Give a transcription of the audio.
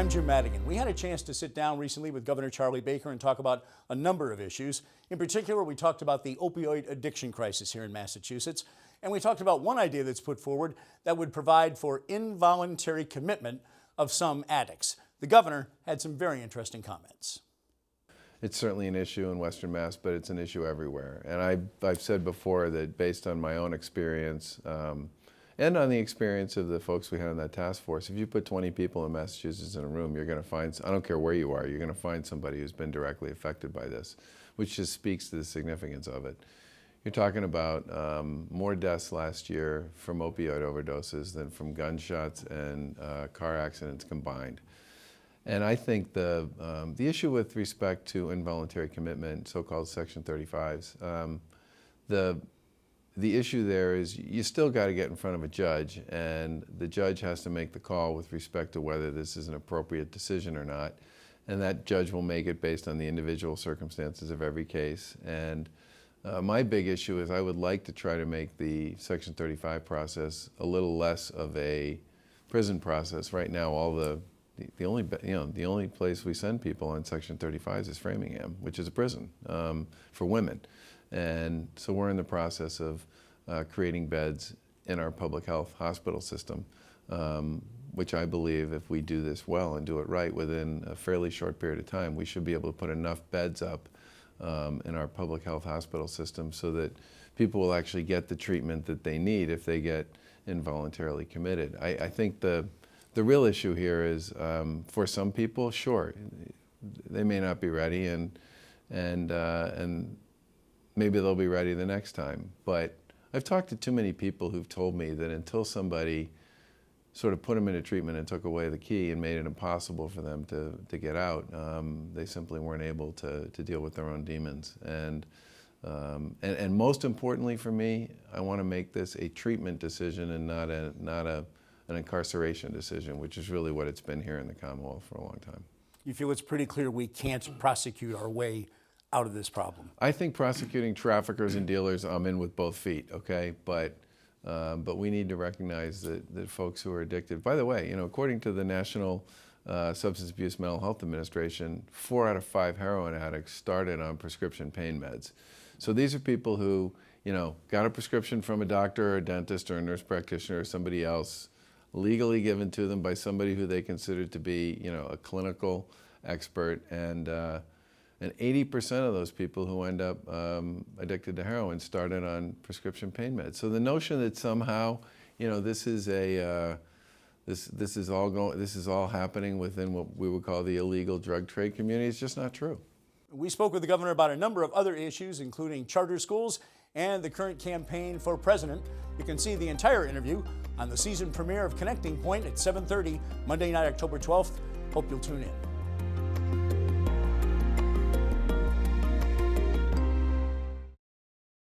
I'm Jim Madigan. We had a chance to sit down recently with Governor Charlie Baker and talk about a number of issues. In particular, we talked about the opioid addiction crisis here in Massachusetts, and we talked about one idea that's put forward that would provide for involuntary commitment of some addicts. The governor had some very interesting comments. It's certainly an issue in Western Mass, but it's an issue everywhere. And I've said before that based on my own experience and on the experience of the folks we had on that task force, if you put 20 people in Massachusetts in a room, you're going to find, I don't care where you are, you're going to find somebody who's been directly affected by this, which just speaks to the significance of it. You're talking about more deaths last year from opioid overdoses than from gunshots and car accidents combined. And I think the issue with respect to involuntary commitment, so-called Section 35s, the issue there is you still got to get in front of a judge, and the judge has to make the call with respect to whether this is an appropriate decision or not. And that judge will make it based on the individual circumstances of every case. And my big issue is I would like to try to make the Section 35 process a little less of a prison process. Right now, the only place we send people on Section 35s is Framingham, which is a prison for women. And so we're in the process of creating beds in our public health hospital system, which I believe if we do this well and do it right within a fairly short period of time, we should be able to put enough beds up in our public health hospital system so that people will actually get the treatment that they need if they get involuntarily committed. I think the real issue here is for some people, sure, they may not be ready and maybe they'll be ready the next time. But I've talked to too many people who've told me that until somebody sort of put them into treatment and took away the key and made it impossible for them to get out, they simply weren't able to deal with their own demons. And most importantly for me, I want to make this a treatment decision and not an incarceration decision, which is really what it's been here in the Commonwealth for a long time. You feel it's pretty clear we can't prosecute our way out of this problem? I think prosecuting traffickers and dealers, I'm in with both feet, okay? But we need to recognize that folks who are addicted, by the way, according to the National Substance Abuse Mental Health Administration, 4 out of 5 heroin addicts started on prescription pain meds. So these are people who, got a prescription from a doctor or a dentist or a nurse practitioner or somebody else, legally given to them by somebody who they considered to be, a clinical expert, and 80% of those people who end up addicted to heroin started on prescription pain meds. So the notion that somehow, this is all happening within what we would call the illegal drug trade community is just not true. We spoke with the governor about a number of other issues, including charter schools and the current campaign for president. You can see the entire interview on the season premiere of Connecting Point at 7:30 Monday night, October 12th. Hope you'll tune in.